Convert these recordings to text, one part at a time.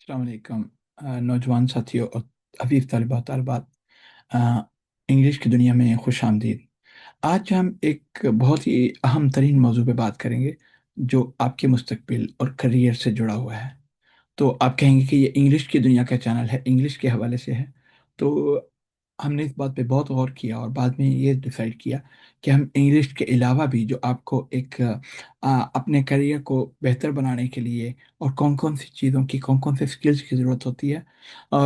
अस्सलाम वालेकुम। नौजवान साथियों और हफीज़ तलबा तलबात, अ, इंग्लिश की दुनिया में खुश आमदीद। आज हम एक बहुत ही अहम तरीन मौजू पे बात करेंगे जो आपके मुस्तकबिल और करियर से जुड़ा हुआ है। तो आप कहेंगे कि ये इंग्लिश की दुनिया का चैनल है, इंग्लिश के हवाले से है। तो हमने इस बात पे बहुत गौर किया और बाद में ये डिसाइड किया कि हम इंग्लिश के अलावा भी जो आपको एक अपने करियर को बेहतर बनाने के लिए और कौन कौन सी चीज़ों की कौन कौन से स्किल्स की ज़रूरत होती है।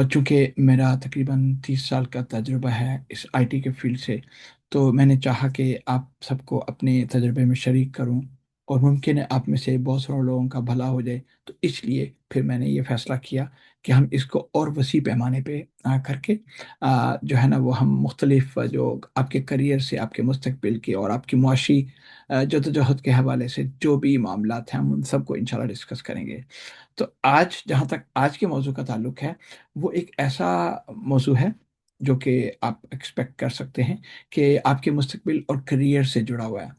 चूँकि मेरा तकरीबन 30 साल का तजुर्बा है इस आईटी के फील्ड से, तो मैंने चाहा कि आप सबको अपने तजुर्बे में शरीक करूं और मुमकिन है आप में से बहुत सारे लोगों का भला हो जाए। तो इसलिए फिर मैंने ये फैसला किया कि हम इसको और वसी पैमाने पे करके जो है ना वो हम मुख्तलिफ जो आपके करियर से आपके मुस्तकबिल के और आपकी मुआशी जद्दोजहद के हवाले से जो भी मामलात हैं हम उन सबको इंशाल्लाह डिस्कस करेंगे। तो आज जहाँ तक आज के मौजू का ताल्लुक है, वो एक ऐसा मौजू है जो कि आप एक्सपेक्ट कर सकते हैं कि आपके मुस्तकबिल और करियर से जुड़ा हुआ है।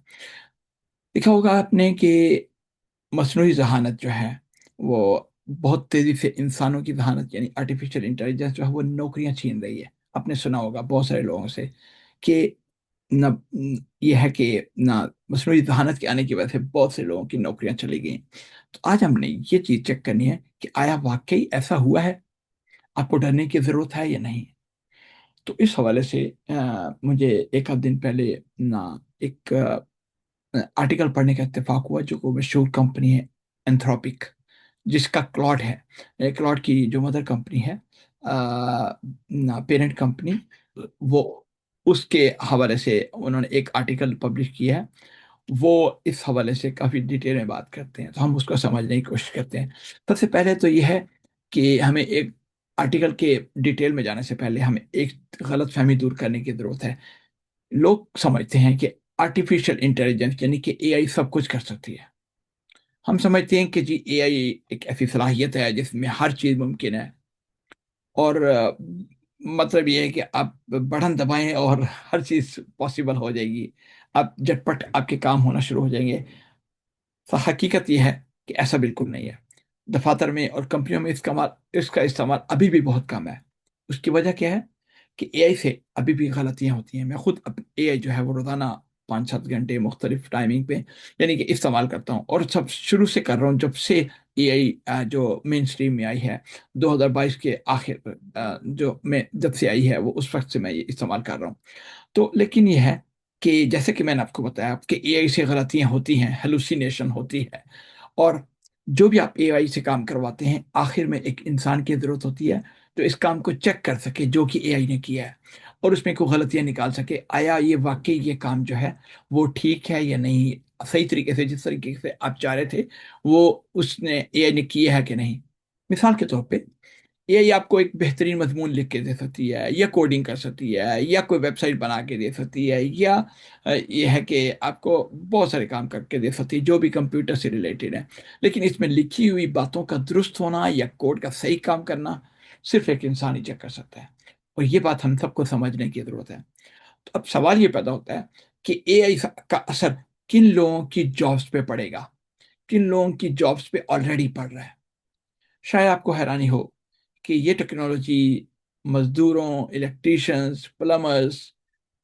देखा होगा आपने कि मस्नूई ज़हानत जो है, वो बहुत तेज़ी से इंसानों की ज़हानत यानी आर्टिफ़िशियल इंटेलिजेंस जो है वो नौकरियाँ छीन रही है। आपने सुना होगा बहुत सारे लोगों से कि ये है कि ना मस्नूई ज़हानत के आने की वजह से बहुत से लोगों की नौकरियाँ चली गई। तो आज हमने ये चीज़ चेक करनी है कि आया वाक़ई ऐसा हुआ है? आपको डरने की ज़रूरत है या नहीं? तो इस हवाले से मुझे 1 आध दिन पहले ना एक आर्टिकल पढ़ने का इत्तेफ़ाक हुआ जो को मशहूर कंपनी है एंथ्रोपिक, जिसका क्लॉड है। क्लॉड की जो मदर कंपनी है, ना पेरेंट कंपनी, वो उसके हवाले से उन्होंने एक आर्टिकल पब्लिश किया है। वो इस हवाले से काफ़ी डिटेल में बात करते हैं, तो हम उसको समझने की कोशिश करते हैं। सबसे पहले तो ये है कि हमें एक आर्टिकल के डिटेल में जाने से पहले हमें एक गलतफ़हमी दूर करने की ज़रूरत है। लोग समझते हैं कि आर्टिफ़िशियल इंटेलिजेंस यानी कि एआई सब कुछ कर सकती है। हम समझते हैं कि जी एआई एक ऐसी सलाहियत है जिसमें हर चीज़ मुमकिन है और मतलब ये है कि आप बटन दबाएँ और हर चीज़ पॉसिबल हो जाएगी। आप झटपट आपके काम होना शुरू हो जाएँगे। तो हकीकत ये है कि ऐसा बिल्कुल नहीं है। दफ़ातर में और कंपनियों में इसका इस्तेमाल अभी भी बहुत कम है। उसकी वजह क्या है कि एआई से अभी भी गलतियाँ होती हैं। मैं खुद एआई जो है वो रोज़ाना 5-7 घंटे मुख्तलिफ टाइमिंग पे यानी कि इस्तेमाल करता हूँ और सब शुरू से कर रहा हूँ जब से एआई जो मेनस्ट्रीम में आई है 2022 के आखिर जो मैं जब से आई है वो उस वक़्त से मैं ये इस्तेमाल कर रहा हूँ। तो लेकिन ये है कि जैसे कि मैंने आपको बताया कि एआई से गलतियाँ होती हैं, हैलुसिनेशन होती है और जो भी आप एआई से काम करवाते हैं, आखिर में एक इंसान की ज़रूरत होती है, जो इस काम को चेक कर सके जो कि एआई ने किया है और उसमें कोई गलतियाँ निकाल सके। आया ये वाक़ई ये काम जो है, वो ठीक है या नहीं? सही तरीके से जिस तरीके से आप चाह रहे थे, वो उसने एआई ने किया है कि नहीं? मिसाल के तौर पे एआई आपको एक बेहतरीन मज़मून लिख के दे सकती है या कोडिंग कर सकती है या कोई वेबसाइट बना के दे सकती है या ये है कि आपको बहुत सारे काम करके दे सकती है जो भी कंप्यूटर से रिलेटेड है। लेकिन इसमें लिखी हुई बातों का दुरुस्त होना या कोड का सही काम करना सिर्फ़ एक इंसान ही चेक कर सकता है और ये बात हम सबको समझने की ज़रूरत है। तो अब सवाल ये पैदा होता है कि एआई का असर किन लोगों की जॉब्स पे पड़ेगा? किन लोगों की जॉब्स पे ऑलरेडी पड़ रहा है? शायद आपको हैरानी हो कि ये टेक्नोलॉजी मज़दूरों, इलेक्ट्रीशियंस, प्लम्बर्स,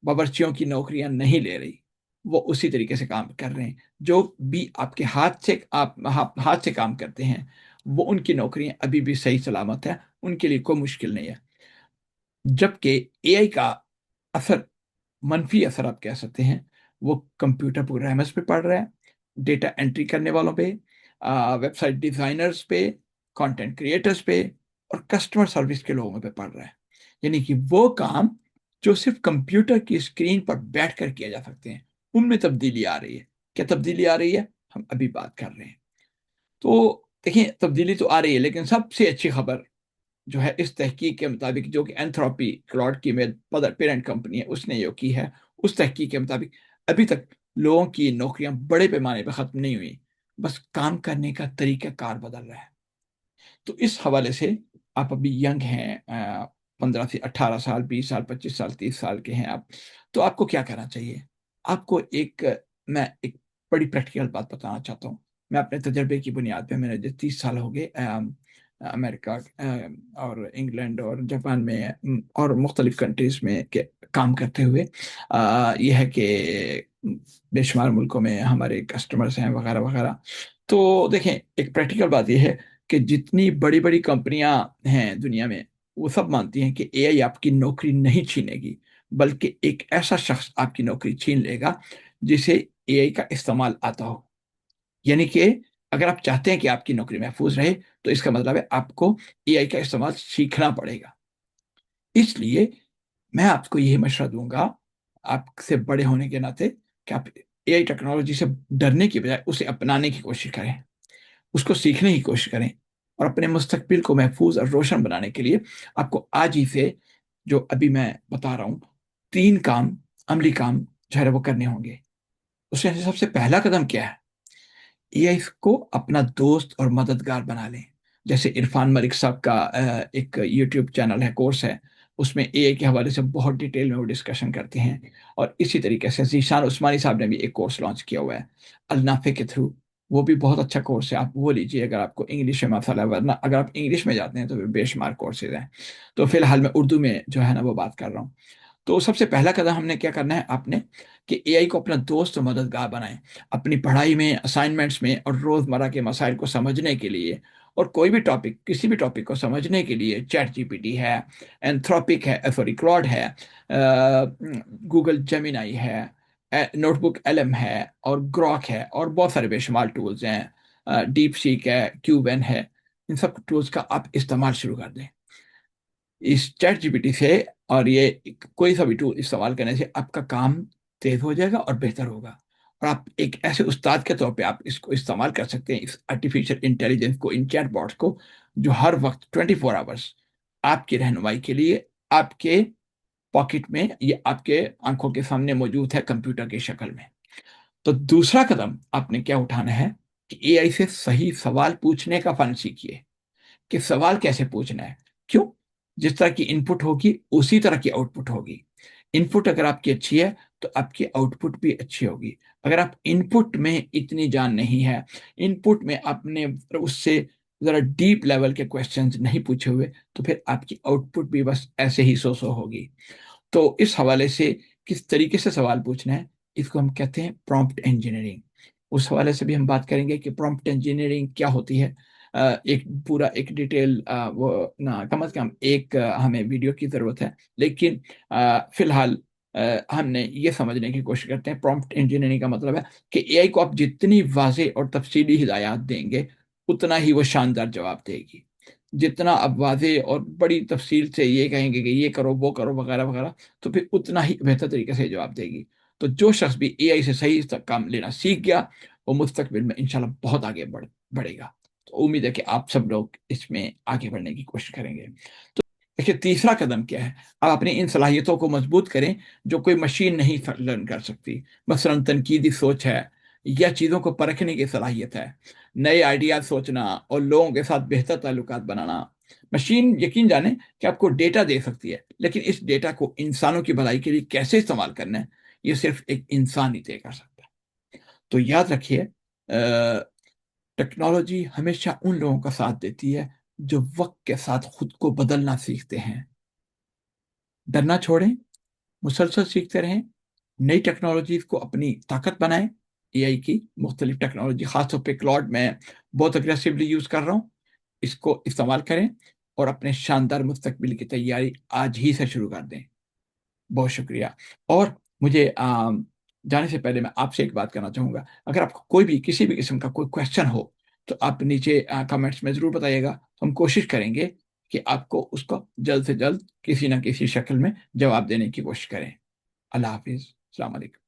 बावर्चियों की नौकरियाँ नहीं ले रही। वो उसी तरीके से काम कर रहे हैं। जो भी आपके हाथ से काम करते हैं, वो उनकी नौकरियाँ अभी भी सही सलामत हैं, उनके लिए कोई मुश्किल नहीं है। जबकि एआई का असर, मनफ़ी असर आप कह सकते हैं, वो कंप्यूटर प्रोग्रामर्स पे पड़ रहा है, डेटा एंट्री करने वालों पे, वेबसाइट डिज़ाइनर्स पे, कंटेंट क्रिएटर्स पे और कस्टमर सर्विस के लोगों पे पड़ रहा है। यानी कि वो काम जो सिर्फ़ कंप्यूटर की स्क्रीन पर बैठकर किए जा सकते हैं, उनमें तब्दीली आ रही है। क्या तब्दीली आ रही है? हम अभी बात कर रहे हैं। तो देखिए तब्दीली तो आ रही है लेकिन सबसे अच्छी खबर जो है इस तहकीक के मुताबिक जो कि एंथ्रोपी क्लाउड की मदर पेरेंट कंपनी है उसने जो की है, उस तहकीक के मुताबिक अभी तक लोगों की नौकरियां बड़े पैमाने पर ख़त्म नहीं हुई, बस काम करने का तरीक़ाकार बदल रहा है। तो इस हवाले से आप अभी यंग हैं, 15 से 18 साल, 20 साल, 25 साल, 30 साल के हैं आप, तो आपको क्या करना चाहिए? आपको मैं एक बड़ी प्रैक्टिकल बात बताना चाहता हूँ। मैं अपने तजुर्बे की बुनियाद पे मैंने जो 30 साल हो गए امریکہ اور انگلینڈ اور جاپان میں اور مختلف کنٹریز میں کام کرتے ہوئے یہ ہے کہ بے شمار ملکوں میں ہمارے کسٹمرز ہیں وغیرہ وغیرہ. تو دیکھیں ایک پریکٹیکل بات یہ ہے کہ جتنی بڑی بڑی کمپنیاں ہیں دنیا میں وہ سب مانتی ہیں کہ اے آئی آپ کی نوکری نہیں چھینے گی، بلکہ ایک ایسا شخص آپ کی نوکری چھین لے گا جسے اے آئی کا استعمال آتا ہو. یعنی کہ اگر آپ چاہتے ہیں کہ آپ کی نوکری محفوظ رہے تو اس کا مطلب ہے آپ کو اے آئی کا استعمال سیکھنا پڑے گا. اس لیے میں آپ کو یہ مشورہ دوں گا آپ سے بڑے ہونے کے ناطے کہ آپ اے آئی ٹیکنالوجی سے ڈرنے کی بجائے اسے اپنانے کی کوشش کریں، اس کو سیکھنے کی کوشش کریں، اور اپنے مستقبل کو محفوظ اور روشن بنانے کے لیے آپ کو آج ہی سے جو ابھی میں بتا رہا ہوں 3 کام، عملی کام جو ہے وہ کرنے ہوں گے. اس میں سے سب سے پہلا قدم کیا ہے؟ اے آئی کو اپنا دوست اور مددگار بنا لیں. جیسے عرفان ملک صاحب کا ایک یوٹیوب چینل ہے، کورس ہے، اس میں اے آئی کے حوالے سے بہت ڈیٹیل میں وہ ڈسکشن کرتے ہیں. اور اسی طریقے سے ذیشان عثمانی صاحب نے بھی ایک کورس لانچ کیا ہوا ہے النافع کے تھرو. وہ بھی بہت اچھا کورس ہے، آپ وہ لیجیے اگر آپ کو انگلش میں مسئلہ ہے، ورنہ اگر آپ انگلش میں جاتے ہیں تو بے شمار کورسز ہیں. تو فی الحال میں اردو میں جو ہے نا وہ بات کر رہا ہوں. تو سب سے پہلا قدم ہم نے کیا کرنا ہے، آپ نے کہ اے آئی کو اپنا دوست و مددگار بنائیں. اپنی پڑھائی میں، اسائنمنٹس میں اور روزمرہ کے مسائل کو سمجھنے کے لیے، اور کوئی بھی ٹاپک، کسی بھی ٹاپک کو سمجھنے کے لیے چیٹ جی پی ٹی ہے، اینتھروپک ہے، سوری کلاڈ ہے، گوگل جیمینائی ہے، نوٹ بک ایل ایم ہے، اور گراک ہے، اور بہت سارے بے شمار ٹولز ہیں، ڈیپ سیک ہے، کیوبین ہے. ان سب ٹولز کا آپ استعمال شروع کر دیں. اس چیٹ جی پی ٹی سے اور یہ کوئی سا بھی ٹول استعمال کرنے سے آپ کا کام تیز ہو جائے گا اور بہتر ہوگا. اور آپ ایک ایسے استاد کے طور پہ آپ اس کو استعمال کر سکتے ہیں، اس آرٹیفیشل انٹیلیجنس کو، ان چیٹ باٹس کو، جو ہر وقت 24 آورس آپ کی رہنمائی کے لیے آپ کے پاکٹ میں یا آپ کے آنکھوں کے سامنے موجود ہے کمپیوٹر کی شکل میں. تو دوسرا قدم آپ نے کیا اٹھانا ہے کہ اے آئی سے صحیح سوال پوچھنے کا فن سیکھیے کہ سوال کیسے پوچھنا ہے. کیوں؟ جس طرح کی ان پٹ ہوگی اسی طرح کی آؤٹ پٹ ہوگی. ان پٹ اگر آپ کی اچھی ہے تو آپ کی آؤٹ پٹ بھی اچھی ہوگی. اگر آپ ان پٹ میں اتنی جان نہیں ہے، ان پٹ میں آپ نے اس سے ذرا ڈیپ لیول کے کوشچنز نہیں پوچھے ہوئے، تو پھر آپ کی آؤٹ پٹ بھی بس ایسے ہی سو ہوگی. تو اس حوالے سے کس طریقے سے سوال پوچھنا ہے، اس کو ہم کہتے ہیں پرومپٹ انجینئرنگ. اس حوالے سے بھی ہم بات کریں گے کہ پرومپٹ انجینئرنگ کیا ہوتی ہے. ایک پورا ایک ڈیٹیل وہ نہ کم از کم ایک ہمیں ویڈیو کی ضرورت ہے، لیکن فی الحال ہم نے یہ سمجھنے کی کوشش کرتے ہیں پرومپٹ انجینئرنگ کا مطلب ہے کہ اے آئی کو آپ جتنی واضح اور تفصیلی ہدایات دیں گے اتنا ہی وہ شاندار جواب دے گی. جتنا آپ واضح اور بڑی تفصیل سے یہ کہیں گے کہ یہ کرو وہ کرو وغیرہ وغیرہ، تو پھر اتنا ہی بہتر طریقے سے جواب دے گی. تو جو شخص بھی اے آئی سے صحیح کام لینا سیکھ گیا وہ مستقبل میں انشاءاللہ بہت آگے بڑھے گا. تو امید ہے کہ آپ سب لوگ اس میں آگے بڑھنے کی کوشش کریں گے. تو دیکھیے تیسرا قدم کیا ہے، آپ اپنی ان صلاحیتوں کو مضبوط کریں جو کوئی مشین نہیں لرن کر سکتی. مثلا تنقیدی سوچ ہے، یا چیزوں کو پرکھنے کی صلاحیت ہے، نئے آئیڈیاز سوچنا اور لوگوں کے ساتھ بہتر تعلقات بنانا. مشین یقین جانیں کہ آپ کو ڈیٹا دے سکتی ہے، لیکن اس ڈیٹا کو انسانوں کی بھلائی کے لیے کیسے استعمال کرنا ہے یہ صرف ایک انسان ہی طے کر سکتا ہے. تو یاد رکھیے ٹیکنالوجی ہمیشہ ان لوگوں کا ساتھ دیتی ہے جو وقت کے ساتھ خود کو بدلنا سیکھتے ہیں. ڈرنا چھوڑیں، مسلسل سیکھتے رہیں، نئی ٹیکنالوجیز کو اپنی طاقت بنائیں. اے آئی کی مختلف ٹیکنالوجی، خاص طور پہ کلاؤڈ میں بہت اگریسولی یوز کر رہا ہوں، اس کو استعمال کریں اور اپنے شاندار مستقبل کی تیاری آج ہی سے شروع کر دیں. بہت شکریہ. اور مجھے جانے سے پہلے میں آپ سے ایک بات کرنا چاہوں گا، اگر آپ کو کوئی بھی کسی بھی قسم کا کوئی کوشچن ہو تو آپ نیچے کمنٹس میں ضرور بتائیے گا. ہم کوشش کریں گے کہ آپ کو اس کو جلد سے جلد کسی نہ کسی شکل میں جواب دینے کی کوشش کریں. اللہ حافظ، السلام علیکم.